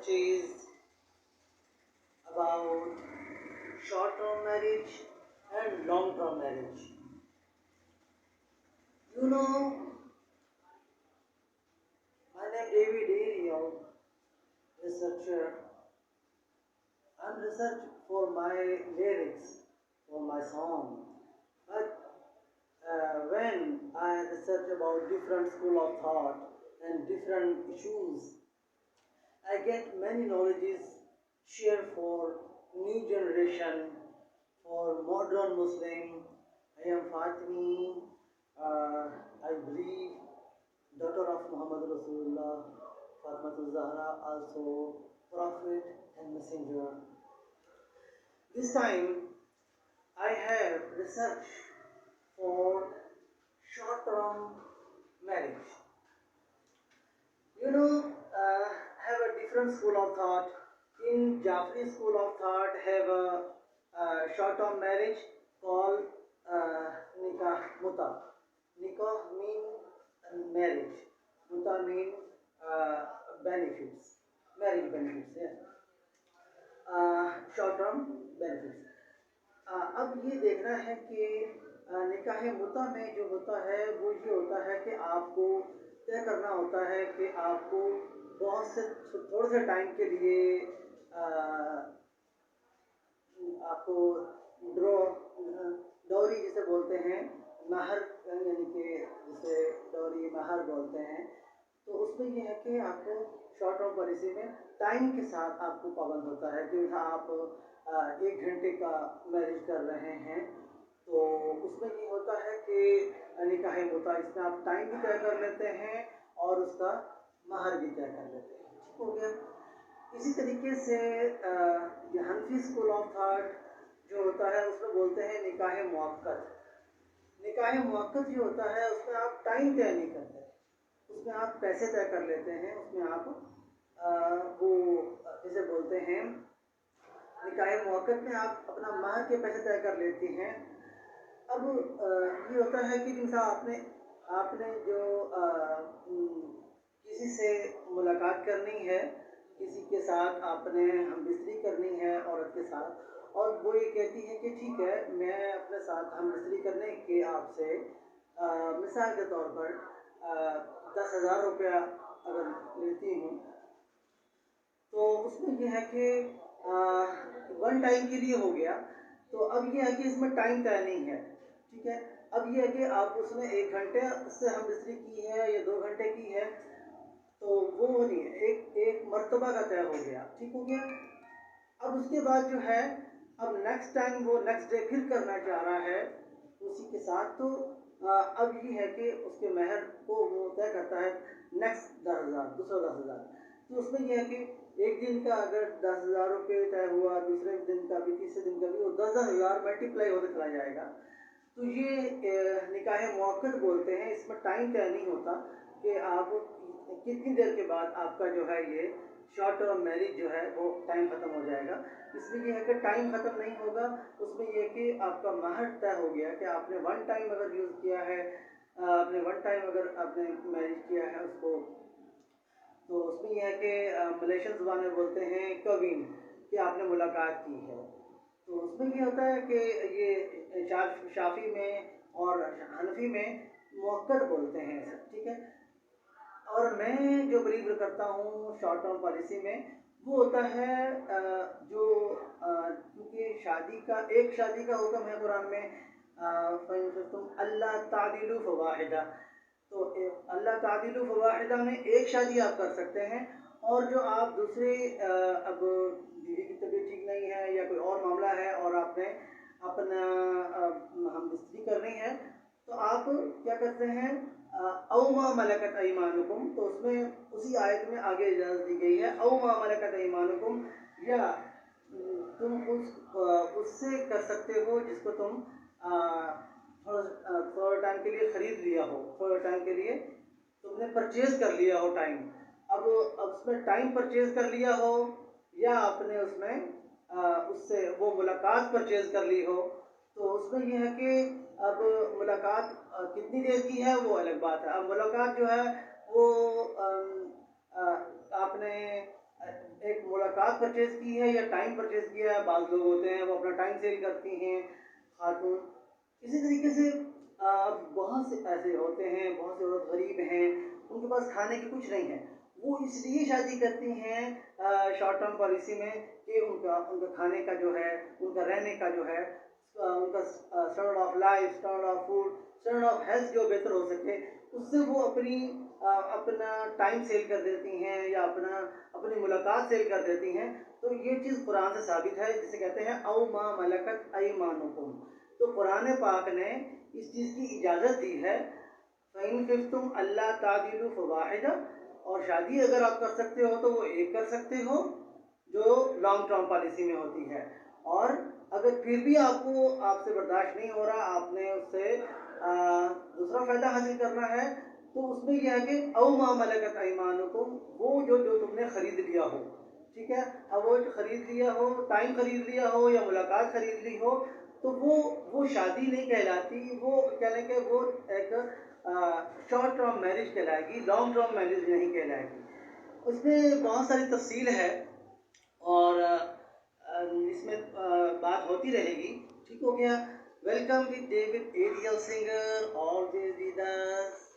which is about short-term marriage and long-term marriage. You know, my name is David Ariel, researcher. I'm research for my lyrics, for my song. But when I research about different school of thought and different issues, I get many knowledges shared for new generation, for modern Muslim. I am Fatimi, I believe, daughter of Muhammad Rasulullah, Fatmatul Zahra, also prophet and messenger. This time I have researched for short-term marriage. You know, have a different school of thought. In Japanese school of thought, have a short-term marriage called nikah muta. Nikah mean marriage. Muta mean benefits, marriage benefits. Yeah. Short-term benefits. अब ये देखना है कि निकाह मुता में जो होता है वो ये होता है कि आपको तय करना होता है कि आपको बहुत से थोड़े से टाइम के लिए आपको डॉरी जिसे बोलते हैं, महर यानी कि जिसे डॉरी महर बोलते हैं, तो उसमें यह है कि आपको शॉर्ट टर्म पॉलिसी में टाइम के साथ आपको पाबंद होता है कि आप 1 घंटे का मैरिज कर रहे हैं तो उसमें ये होता है कि निकाह मुता, इसमें आप टाइम भी तय कर लेते हैं और उसका महर भी तय कर लेते हैं। ठीक हो गया। इसी तरीके से हनफी स्कूल ऑफ थॉट जो होता है उसमें बोलते हैं निकाह मुअक्कद। निकाह मुअक्कद जो होता है उसमें आप टाइम तय नहीं करते, उसमें आप पैसे तय कर लेते हैं, उसमें आप वो जिसे बोलते हैं निकाह मुअक्कद में आप अपना महर के पैसे तय कर लेती हैं। अब ये होता है कि जिनसा आपने जो किसी से मुलाकात करनी है, किसी के साथ आपने हमबिस्तरी करनी है औरत के साथ, और वो ये कहती है कि ठीक है मैं अपने साथ हमबिस्तरी करने के आपसे मिसाल के तौर पर 10,000 रुपया अगर लेती हूँ, तो उसमें यह है कि 1 टाइम के लिए हो गया। तो अब ये है कि इसमें टाइम तय नहीं है, ठीक है। अब ये है कि आप उसने 1 घंटे से हमबिस्तरी की है या 2 घंटे की है, तो वो नहीं है, एक मर्तबा का तय हो गया, ठीक हो गया। अब उसके बाद जो है अब नेक्स्ट टाइम वो नेक्स्ट डे फिर करना चाह रहा है उसी के साथ, तो अब ये है कि उसके महर को वो तय करता है नेक्स्ट 10,000, दूसरा 10,000। तो उसमें यह है कि एक दिन का अगर 10,000 रुपये तय हुआ, दूसरे दिन का भी, तीसरे दिन का भी, वो 10,000 मल्टीप्लाई होते चला जाएगा। तो ये निकाह मुअक्कद बोलते हैं। इसमें टाइम तय नहीं होता कि आप कितनी देर के बाद आपका जो है ये शॉर्ट टर्म मैरिज जो है वो टाइम ख़त्म हो जाएगा। इसमें यह है कि टाइम ख़त्म नहीं होगा, उसमें यह है कि आपका महर तय हो गया कि आपने 1 टाइम अगर यूज़ किया है, आपने 1 टाइम अगर आपने मैरिज किया है उसको, तो उसमें यह है कि मलेशियन ज़ुबान में बोलते हैं कवीन, कि आपने मुलाकात की है। तो उसमें ये होता है कि ये शाफी में और हनफी में मुअक्कद बोलते हैं, ठीक है। और मैं जो बिलीव करता हूँ शॉर्ट टर्म पॉलिसी में, वो होता है जो क्योंकि एक शादी का हुक्म है कुरान में, तुम अल्लाह तादिलु फवाहिदा, तो अल्लाह तादिलु फवाहिदा में एक शादी आप कर सकते हैं, और जो आप दूसरी अब बीवी की तबीयत ठीक नहीं है या कोई और मामला है और आपने अपना हमबिस्तरी करनी है, तो आप क्या करते हैं औ मा मलकत ऐमानुकुम, तो उसमें उसी आयत में आगे इजाज़त दी गई है औ मा मलकत ऐमानुकुम, या तुम उससे कर सकते हो जिसको तुम थोड़ा टाइम के लिए ख़रीद लिया हो, थोड़ा टाइम के लिए तुमने परचेज़ कर लिया हो टाइम। अब उसमें टाइम परचेज़ कर लिया हो या आपने उसमें उससे वो मुलाकात परचेज़ कर ली हो, तो उसमें यह है कि अब मुलाकात कितनी देर की है वो अलग बात है। अब मुलाकात जो है वो आपने ایک ملاقات پرچیز کی ہے یا ٹائم پرچیز کیا ہے. بعض لوگ ہوتے ہیں وہ اپنا ٹائم سیل کرتی ہیں خاتون. اسی طریقے سے بہت سے ایسے ہوتے ہیں، بہت سے عورت غریب ہیں، ان کے پاس کھانے کی کچھ نہیں ہے، وہ اس لیے شادی کرتی ہیں شارٹ ٹرم پالیسی میں کہ ان کا کھانے کا جو ہے، ان کا رہنے کا جو ہے، ان کا standard of life, standard of food, standard of health جو بہتر ہو سکے، اس سے وہ اپنا ٹائم سیل کر دیتی ہیں یا اپنی ملاقات سیل کر دیتی ہیں. تو یہ چیز قرآن سے ثابت ہے، جسے کہتے ہیں او ما ملکت ایمانکم. تو قرآن پاک نے اس چیز کی اجازت دی ہے. فَإِن خِفْتُمْ أَلَّا تَعْدِلُوا فَوَاحِدَةً، اور شادی اگر آپ کر سکتے ہو تو وہ ایک کر سکتے ہو جو لانگ ٹرم پالیسی میں ہوتی ہے. اور اگر پھر بھی آپ سے برداشت نہیں ہو رہا، آپ نے اس سے دوسرا فائدہ حاصل کرنا ہے، تو اس میں یہ ہے کہ او ما ملکت ایمانکم، وہ جو تم نے خرید لیا ہو. ٹھیک ہے، اب وہ خرید لیا ہو، ٹائم خرید لیا ہو یا ملاقات خرید لی ہو، تو وہ شادی نہیں کہلاتی. وہ کہہ لیں کہ وہ ایک شارٹ ٹرم میرج کہلائے گی، لانگ ٹرم میرج نہیں کہلائے گی. اس میں بہت ساری تفصیل ہے اور اس میں بات ہوتی رہے گی. ٹھیک ہو گیا. Welcome with David Ariel Singer, always with us.